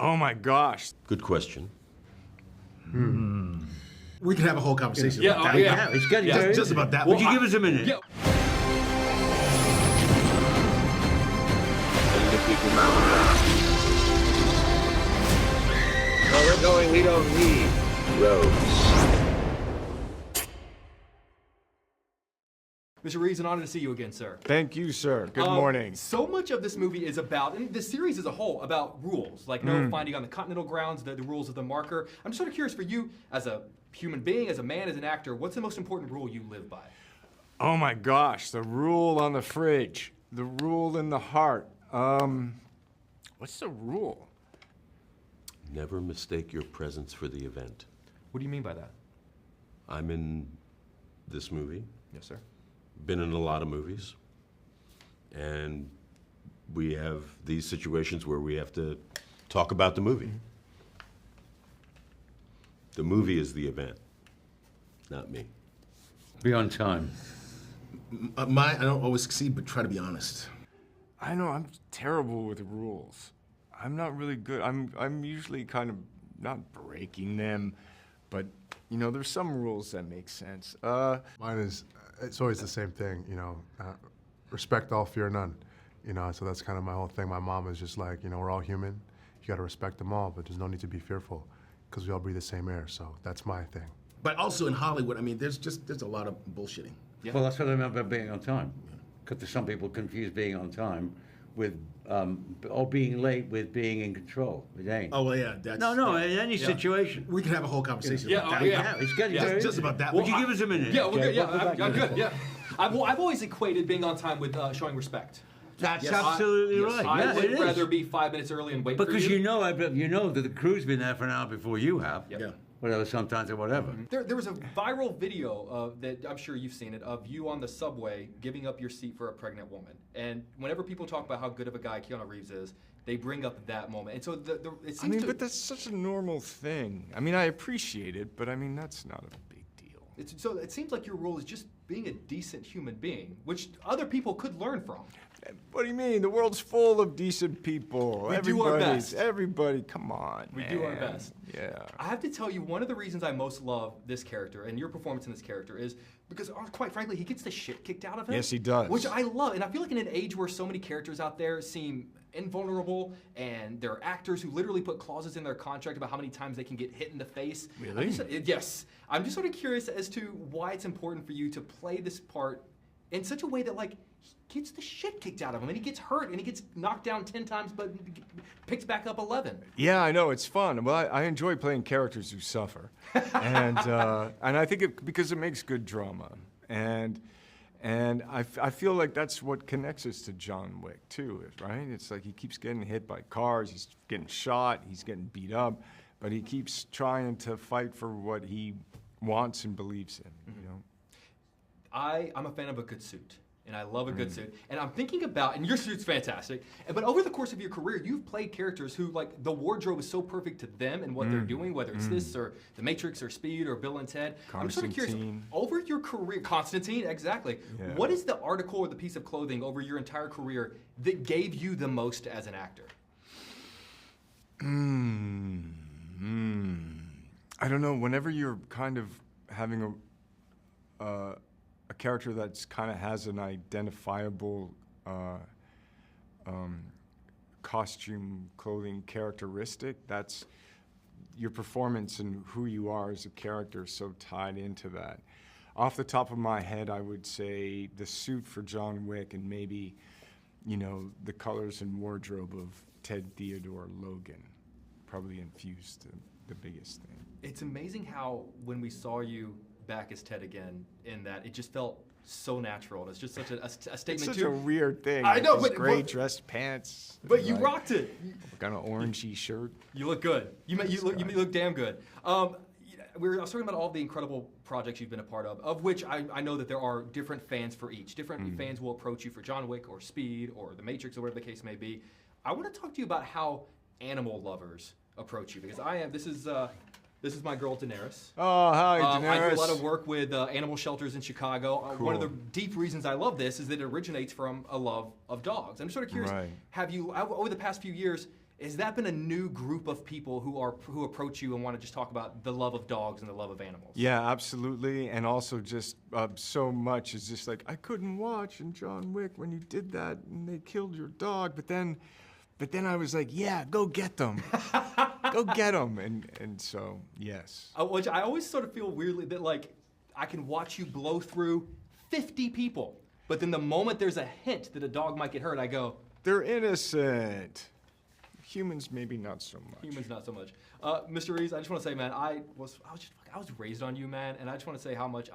Oh my gosh. Good question. We can have a whole conversation about that. Yeah, it's getting Just about that. Would you give us a minute? Yeah. Where we're going, we don't need roads. Mr. Reeves, an honor to see you again, sir. Thank you, sir. Good morning. So much of this movie is about, and the series as a whole, about rules. Like no finding on the continental grounds, the rules of the marker. I'm just sort of curious for you, as a human being, as a man, as an actor, what's the most important rule you live by? Oh my gosh, the rule on the fridge. The rule in the heart. What's the rule? Never mistake your presence for the event. What do you mean by that? I'm in this movie. Yes, sir. Been in a lot of movies. And we have these situations where we have to talk about the movie. The movie is the event, not me. Be on time. I don't always succeed, but try to be honest. I know I'm terrible with rules. I'm not really good. I'm usually kind of not breaking them, but you know, there's some rules that make sense. Mine is, it's always the same thing, you know, respect all, fear none. You know, so that's kind of my whole thing. My mom is just like, you know, we're all human. You got to respect them all, but there's no need to be fearful because we all breathe the same air. So that's my thing. But also in Hollywood, I mean, there's a lot of bullshitting. Yeah. Well, that's what I meant by being on time. Because some people confuse being on time with, or being late with being in control. It ain't. Oh, well, yeah. That's, No, in any situation. We can have a whole conversation Yeah, about that. Yeah, it's getting Just about that. Would you give us a minute? Yeah, we're good. Yeah, We'll go back I'm to good. this. Yeah. I've always equated being on time with showing respect. That's Yes. absolutely Yes, right. I Yeah, would it is. rather be 5 minutes early and wait for you. Because you know that the crew's been there for an hour before you have. Yep. Yeah. Whatever, sometimes or whatever. There was a viral video that I'm sure you've seen it of you on the subway giving up your seat for a pregnant woman. And whenever people talk about how good of a guy Keanu Reeves is, they bring up that moment. And so it seems but that's such a normal thing. I mean, I appreciate it, but I mean, that's not a big deal. so it seems like your role is just being a decent human being, which other people could learn from. What do you mean? The world's full of decent people. We do our best. Everybody, come on, We man. do our best. Yeah. I have to tell you, one of the reasons I most love this character and your performance in this character is because, quite frankly, he gets the shit kicked out of him. Yes, he does. Which I love. And I feel like in an age where so many characters out there seem invulnerable and there are actors who literally put clauses in their contract about how many times they can get hit in the face. Really? Yes. I'm just sort of curious as to why it's important for you to play this part in such a way that, like, he gets the shit kicked out of him and he gets hurt and he gets knocked down 10 times but picks back up 11. Yeah, I know, it's fun. Well, I enjoy playing characters who suffer. And I think because it makes good drama. And I feel like that's what connects us to John Wick, too, right? It's like he keeps getting hit by cars, he's getting shot, he's getting beat up, but he keeps trying to fight for what he wants and believes in, you know? I'm a fan of a good suit. And I love a good suit. And I'm thinking about, and your suit's fantastic, but over the course of your career, you've played characters who, like, the wardrobe is so perfect to them and what they're doing, whether it's this or The Matrix or Speed or Bill and Ted. I'm sort of curious, over your career, Constantine, exactly. Yeah. What is the article or the piece of clothing over your entire career that gave you the most as an actor? I don't know, whenever you're kind of having a character that's kind of has an identifiable costume, clothing characteristic, that's your performance and who you are as a character is so tied into that. Off the top of my head, I would say the suit for John Wick and maybe, you know, the colors and wardrobe of Ted Theodore Logan probably infused the biggest thing. It's amazing how when we saw you back as Ted again, in that it just felt so natural. And it's just such a statement. It's such too. a weird thing. I know, These but gray dressed pants. But you like, rocked it. Kind of orangey shirt. You look good. You look damn good. I was talking about all the incredible projects you've been a part of which I know that there are different fans for each. Different fans will approach you for John Wick or Speed or The Matrix or whatever the case may be. I want to talk to you about how animal lovers approach you, because this is my girl, Daenerys. Oh, hi, Daenerys. I do a lot of work with animal shelters in Chicago. Cool. One of the deep reasons I love this is that it originates from a love of dogs. I'm just sort of curious, Right. have you, over the past few years, has that been a new group of people who approach you and want to just talk about the love of dogs and the love of animals? Yeah, absolutely. And also just so much is just like, I couldn't watch in John Wick when you did that and they killed your dog. But then I was like, yeah, go get them. Go get them. And so, yes. Which I always sort of feel weirdly that like, I can watch you blow through 50 people. But then the moment there's a hint that a dog might get hurt, I go, They're innocent. Humans, maybe not so much. humans not so much. Mr. Reeves, I just want to say, man, I was raised on you, man, and I just want to say how much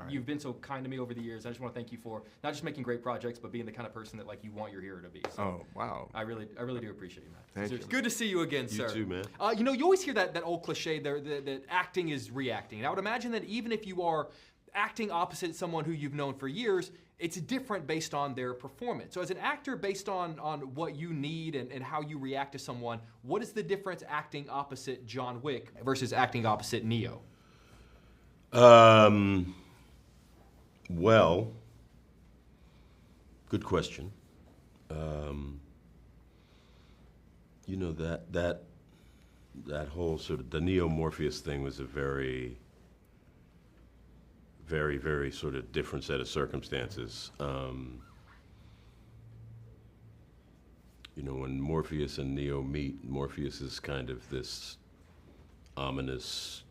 you've been so kind to me over the years. I just want to thank you for not just making great projects, but being the kind of person that like you want your hero to be. So Oh, wow. I really do appreciate you, man. Thank you. Good to see you again, sir. too, man. You know, you always hear that old cliche there that acting is reacting. And I would imagine that even if you are acting opposite someone who you've known for years, it's different based on their performance. So as an actor, based on what you need and how you react to someone, what is the difference acting opposite John Wick versus acting opposite Neo? Well, good question. You know, that whole sort of the Neo Morpheus thing was a very, very, very sort of different set of circumstances. You know, when Morpheus and Neo meet, Morpheus is kind of this ominous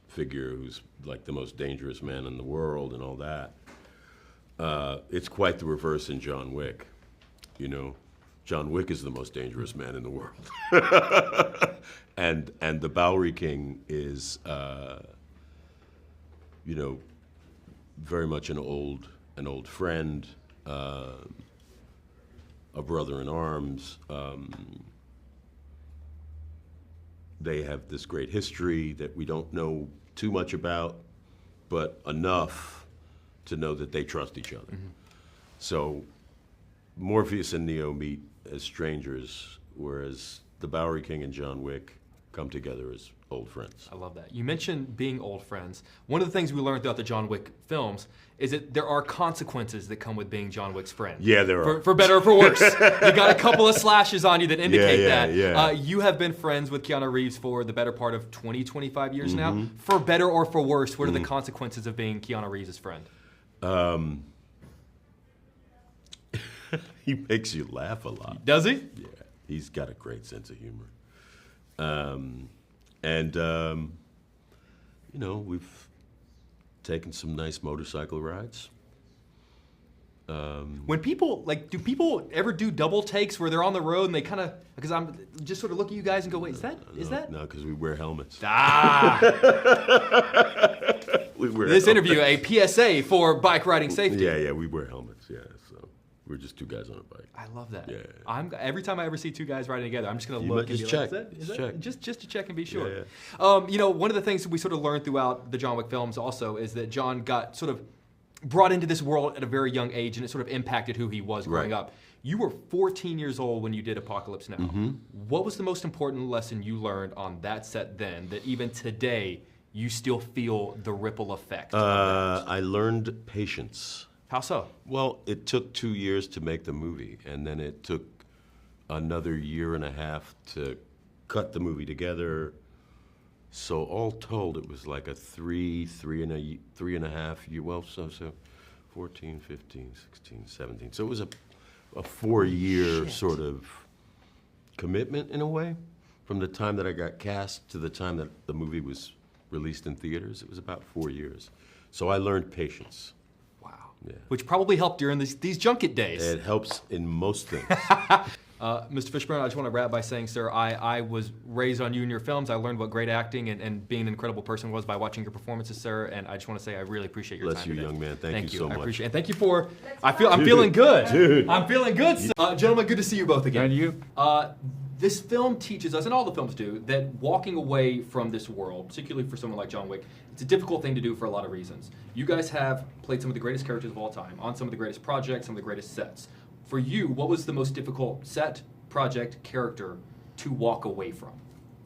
figure who's like the most dangerous man in the world and all that. It's quite the reverse in John Wick. You know, John Wick is the most dangerous man in the world. and the Bowery King is, you know, very much an old friend, a brother in arms. They have this great history that we don't know too much about, but enough to know that they trust each other. Mm-hmm. So Morpheus and Neo meet as strangers, whereas the Bowery King and John Wick come together as old friends. I love that. You mentioned being old friends. One of the things we learned throughout the John Wick films is that there are consequences that come with being John Wick's friend. Yeah, there are. For better or for worse. You got a couple of slashes on you that indicate that. Yeah. You have been friends with Keanu Reeves for the better part of 20, 25 years now. For better or for worse, what are the consequences of being Keanu Reeves' friend? He makes you laugh a lot. Does he? Yeah, he's got a great sense of humor. You know, we've taken some nice motorcycle rides. When people, like, do people ever do double takes where they're on the road and they kind of, because I'm just sort of look at you guys and go, wait, is that? No, because we wear helmets. We wear this interview, a PSA for bike riding safety. Yeah, we wear helmets, so we're just two guys on a bike. I love that. Yeah. Every time I ever see two guys riding together, I'm just going to look and just be check. like, is that? Check. Just to check and be sure. Yeah. You know, one of the things that we sort of learned throughout the John Wick films also is that John got sort of brought into this world at a very young age, and it sort of impacted who he was growing up. You were 14 years old when you did Apocalypse Now. What was the most important lesson you learned on that set then that even today you still feel the ripple effect of that? I learned patience. How so? Well, it took 2 years to make the movie, and then it took another year and a half to cut the movie together. So all told, it was like a three and a half year, well, so 14, 15, 16, 17. So it was a 4-year sort of commitment in a way. From the time that I got cast to the time that the movie was released in theaters, it was about 4 years. So I learned patience. Wow. Yeah. Which probably helped during these junket days. It helps in most things. Mr. Fishburne, I just want to wrap by saying, sir, I was raised on you and your films. I learned what great acting and being an incredible person was by watching your performances, sir. And I just want to say I really appreciate your Bless time you, today. young man. Thank you so much. I appreciate it. And thank you for, I'm feeling good. Dude. I'm feeling good. Gentlemen, good to see you both again. And you? This film teaches us, and all the films do, that walking away from this world, particularly for someone like John Wick, it's a difficult thing to do for a lot of reasons. You guys have played some of the greatest characters of all time, on some of the greatest projects, some of the greatest sets. For you, what was the most difficult set, project, character to walk away from,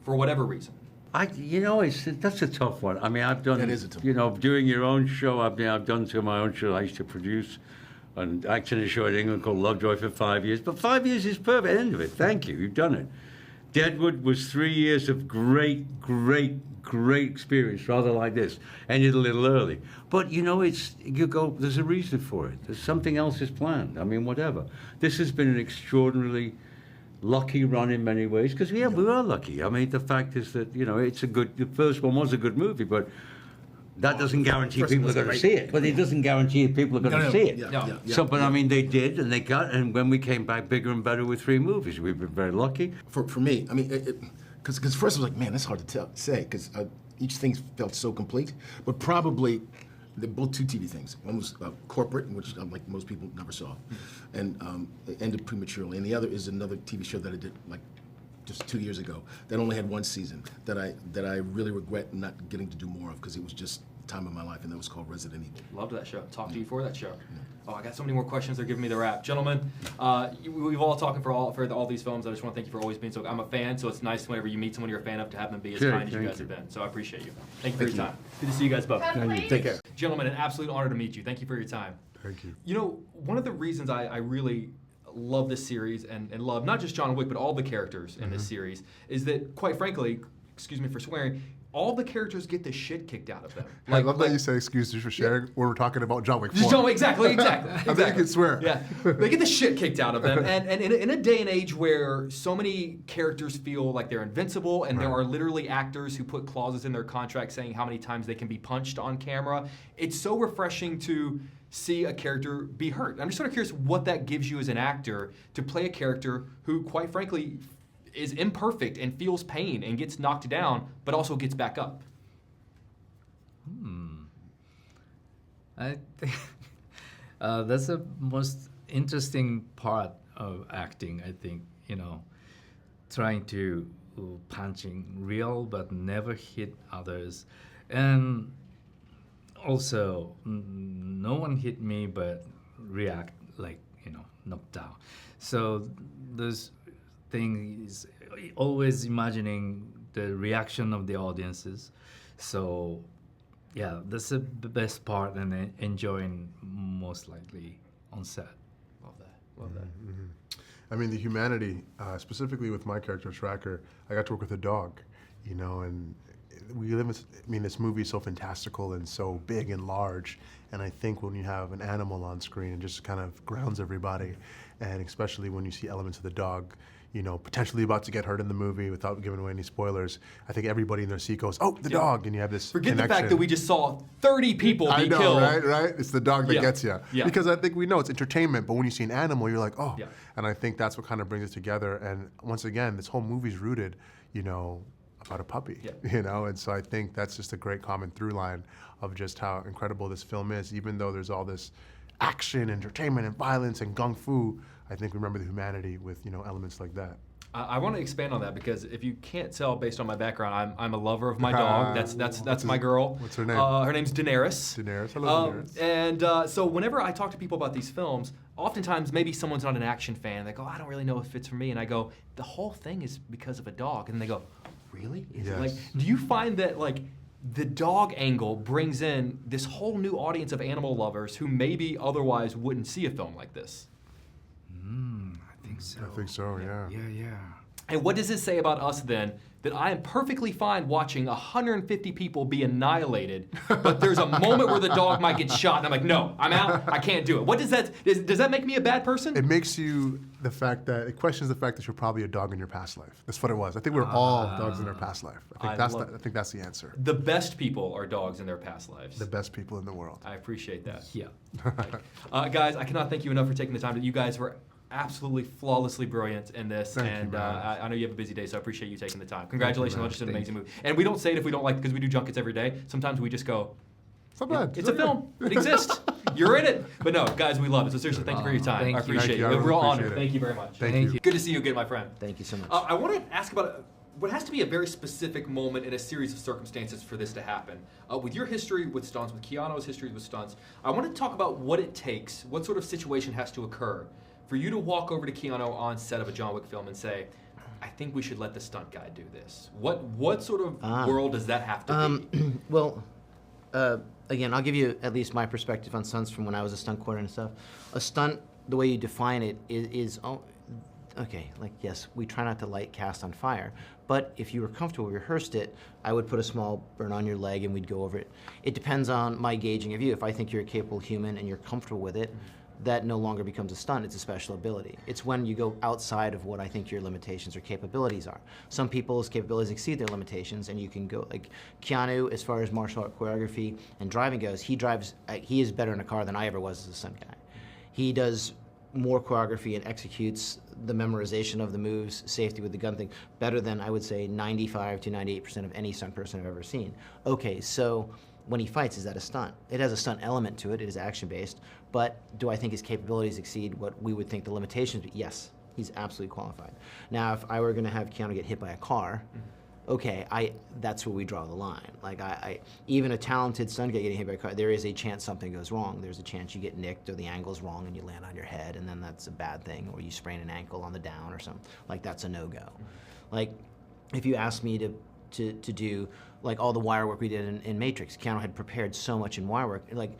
for whatever reason? That's a tough one. I mean, I've done, That is a tough doing your own show. I've done some of my own show. I used to produce and act in a show in England called Lovejoy for 5 years. But 5 years is perfect. End of it. Thank you. You've done it. Deadwood was 3 years of great experience, rather like this. Ended a little early. But, you know, there's a reason for it. There's something else is planned. I mean, whatever. This has been an extraordinarily lucky run in many ways, because we are lucky. I mean, the fact is that, you know, the first one was a good movie, but that doesn't guarantee people are going to see it. But it doesn't guarantee people are going to see it. But I mean, they did, and when we came back bigger and better with 3 movies, we've been very lucky. For me, I mean, because first I was like, man, that's hard to say, because each thing felt so complete. But probably, they're both 2 TV things. One was corporate, which like most people never saw, and it ended prematurely. And the other is another TV show that I did like just 2 years ago that only had 1 season that I really regret not getting to do more of, because it was just the time of my life, and that was called Resident Evil. Loved that show. Talked to you for that show. Oh, I got so many more questions. They're giving me the wrap. Gentlemen, we've all talking for all these films. I just want to thank you for always being so. I'm a fan, so it's nice whenever you meet someone you're a fan of to have them be as kind as you guys have been. So I appreciate you. Thank you for your time. Good to see you guys both. Take care. Gentlemen, an absolute honor to meet you. Thank you for your time. Thank you. You know, one of the reasons I really love this series and love not just John Wick, but all the characters in this series is that, quite frankly, excuse me for swearing, all the characters get the shit kicked out of them. I love that you say "excuse me for sharing" when we're talking about John Wick 4. John Wick, exactly. I think you can swear. Yeah, they get the shit kicked out of them, and in a day and age where so many characters feel like they're invincible, and there are literally actors who put clauses in their contract saying how many times they can be punched on camera, it's so refreshing to see a character be hurt. I'm just sort of curious what that gives you as an actor to play a character who, quite frankly, is imperfect and feels pain and gets knocked down, but also gets back up. I think that's the most interesting part of acting, I think, you know, trying to punching real but never hit others. And also, no one hit me but react like, you know, knocked out. So those things, always imagining the reaction of the audiences. So yeah, that's the best part and enjoying most likely on set. Love that. I mean, the humanity, specifically with my character, Tracker, I got to work with a dog, you know, and we live in, I mean, this movie is so fantastical and so big and large, and I think when you have an animal on screen, it just kind of grounds everybody, and especially when you see elements of the dog, you know, potentially about to get hurt in the movie without giving away any spoilers. I think everybody in their seat goes, "Oh, the dog," and you have this Forget connection. the fact that we just saw 30 people be killed. Right? It's the dog that gets you. Yeah. Because I think we know it's entertainment, but when you see an animal, you're like, oh. Yeah. And I think that's what kind of brings it together. And once again, this whole movie's rooted, you know, about a puppy, you know? And so I think that's just a great common through line of just how incredible this film is. Even though there's all this action, entertainment, and violence, and gung fu, I think we remember the humanity with, you know, elements like that. I want to expand on that because if you can't tell based on my background, I'm a lover of my dog. That's my girl. What's her name? Her name's Daenerys. Daenerys. Hello, Daenerys. And so whenever I talk to people about these films, oftentimes maybe someone's not an action fan. They go, I don't really know if it's for me. And I go, the whole thing is because of a dog. And they go, really? Is it like? Do you find that like the dog angle brings in this whole new audience of animal lovers who maybe otherwise wouldn't see a film like this? I think so. I think so, yeah. Yeah. And what does it say about us then that I am perfectly fine watching 150 people be annihilated, but there's a moment where the dog might get shot, and I'm like, no, I'm out, I can't do it. What does that, does that make me a bad person? It makes you it questions the fact that you're probably a dog in your past life. That's what it was. I think we're all dogs in our past life. I think that's the answer. The best people are dogs in their past lives. The best people in the world. I appreciate that. Yeah. Guys, I cannot thank you enough for taking the time. You guys were absolutely flawlessly brilliant in this, Thank you, I know you have a busy day, so I appreciate you taking the time. Congratulations on just an amazing movie. And we don't say it if we don't like it because we do junkets every day. Sometimes we just go, It's not bad. it's a film. It exists. You're in it. But no, guys, we love it. So seriously, thank you for your time. Thank I you. appreciate Thank you. you. I We're really real appreciate honored. it. Thank you very much. Thank you. Good to see you again, my friend. Thank you so much. I want to ask about what has to be a very specific moment in a series of circumstances for this to happen. With your history with stunts, with Keanu's history with stunts, I want to talk about what it takes, what sort of situation has to occur for you to walk over to Keanu on set of a John Wick film and say, I think we should let the stunt guy do this. What sort of world does that have to be? Well, again, I'll give you at least my perspective on stunts from when I was a stunt coordinator and stuff. A stunt, the way you define it, is okay, like, yes, we try not to light cast on fire, but if you were comfortable, rehearsed it, I would put a small burn on your leg and we'd go over it. It depends on my gauging of you. If I think you're a capable human and you're comfortable with it, that no longer becomes a stunt, it's a special ability. It's when you go outside of what I think your limitations or capabilities are. Some people's capabilities exceed their limitations, and you can go, like Keanu, as far as martial art choreography and driving goes, he is better in a car than I ever was as a stunt guy. He does more choreography and executes the memorization of the moves, safety with the gun thing, better than I would say 95 to 98% of any stunt person I've ever seen. Okay, so when he fights, is that a stunt? It has a stunt element to it, it is action-based, but do I think his capabilities exceed what we would think the limitations would be? Yes, he's absolutely qualified. Now, if I were gonna have Keanu get hit by a car, okay, that's where we draw the line. Like, even a talented stunt guy getting hit by a car, there is a chance something goes wrong. There's a chance you get nicked or the angle's wrong and you land on your head, and then that's a bad thing, or you sprain an ankle on the down or something. Like, that's a no-go. Like, if you asked me to do, like, all the wire work we did in Matrix, Keanu had prepared so much in wire work. Like,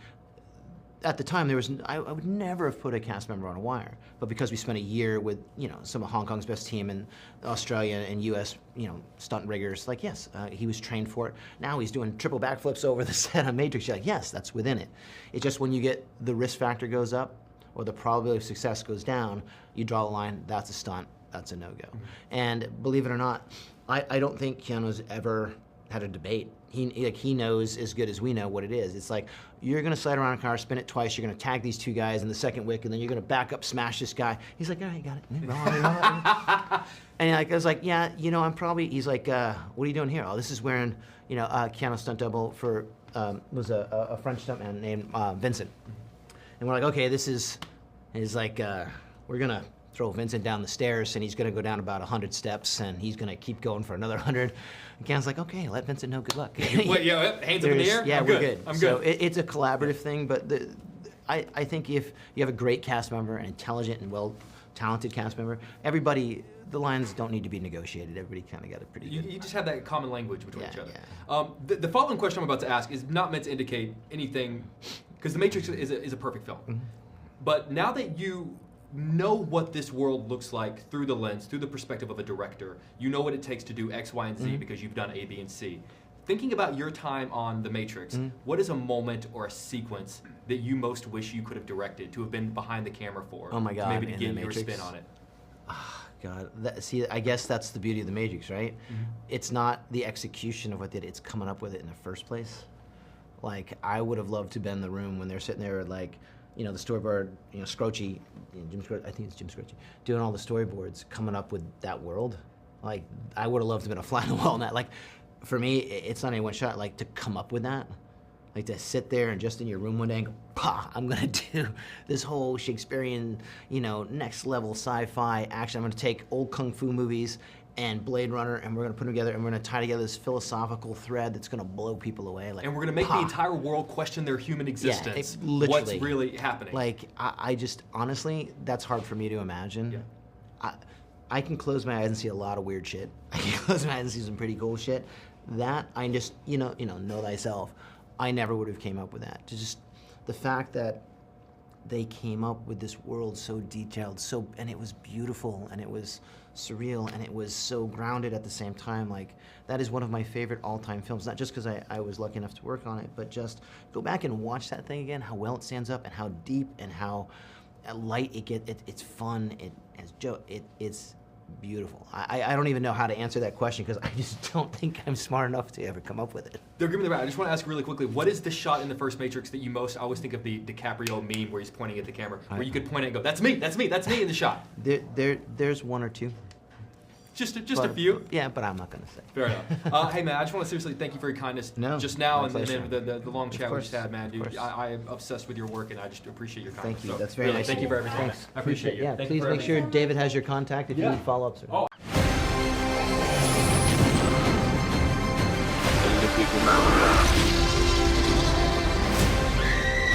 at the time, I would never have put a cast member on a wire, but because we spent a year with, you know, some of Hong Kong's best team in Australia and US, you know, stunt riggers, like, yes, he was trained for it. Now he's doing triple backflips over the set on Matrix. You're like, yes, that's within it. It's just when you get the risk factor goes up or the probability of success goes down, you draw the line, that's a stunt, that's a no-go. And believe it or not, I don't think Keanu's ever had a debate. He knows as good as we know what it is. It's like, you're gonna slide around a car, spin it twice, you're gonna tag these two guys in the second wick, and then you're gonna back up, smash this guy. He's like, all right, got it. And I was like, yeah, you know, he's like, what are you doing here? Oh, this is wearing, you know, Keanu stunt double for, was a French stuntman named Vincent. And we're like, okay, he's like, we're gonna throw Vincent down the stairs, and he's gonna go down about 100 steps, and he's gonna keep going for another 100. And Keanu's like, okay, let Vincent know, good luck. Wait, yeah, hands up in the air? Yeah, I'm we're good. I'm so good. it's a collaborative thing, but I think if you have a great cast member, an intelligent and talented cast member, everybody, the lines don't need to be negotiated. Everybody kind of got it pretty good. You just have that common language between each other. Yeah. The following question I'm about to ask is not meant to indicate anything, because The Matrix is a perfect film. Mm-hmm. But now that you know what this world looks like through the lens, through the perspective of a director, you know what it takes to do X, Y, and Z because you've done A, B, and C. Thinking about your time on The Matrix, what is a moment or a sequence that you most wish you could have directed, to have been behind the camera for? Oh my God, Maybe to in get The your Matrix? spin on it. God, see, I guess that's the beauty of the Matrix, right? It's not the execution of what they did, it's coming up with it in the first place. Like, I would have loved to have been in the room when they're sitting there, like, you know, the storyboard, you know, Scroachy, I think it's Jim Scroachy, doing all the storyboards, coming up with that world. Like, I would have loved to have been a fly on the wall on that. Like, for me, it's not any one shot. Like, to come up with that, like to sit there and just in your room one day and go, pah, I'm gonna do this whole Shakespearean, you know, next level sci-fi action. I'm gonna take old kung fu movies and Blade Runner, and we're gonna put them together, and we're gonna tie together this philosophical thread that's gonna blow people away. Like, And we're going to make the entire world question their human existence. literally. What's really happening. Like, I just, honestly, that's hard for me to imagine. I can close my eyes and see a lot of weird shit. I can close my eyes and see some pretty cool shit. That, I just, you know thyself. I never would have came up with that. Just the fact that they came up with this world so detailed, and it was beautiful, and it was surreal, and it was so grounded at the same time. Like, that is one of my favorite all-time films, not just because I was lucky enough to work on it, but just go back and watch that thing again, how well it stands up, and how deep and how light it gets. It's fun, it's beautiful. I don't even know how to answer that question, because I just don't think I'm smart enough to ever come up with it. They're giving me the right. I just want to ask really quickly, what is the shot in the first Matrix that you most, I always think of the DiCaprio meme where he's pointing at the camera, where you could point it and go, that's me in the shot. There's one or two. Just a few? Yeah, but I'm not going to say. Fair enough. Hey, man, I just want to seriously thank you for your kindness just now, and then the long chat we just had, man. Dude, I am obsessed with your work, and I just appreciate your kindness. Thank you. So, That's very really, nice. Thank you for everything. Thanks. I appreciate you. Yeah, Thank please you for make sure everything. David has your contact if you need follow-ups. Oh.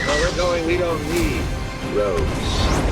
Where we're going, we don't need roads.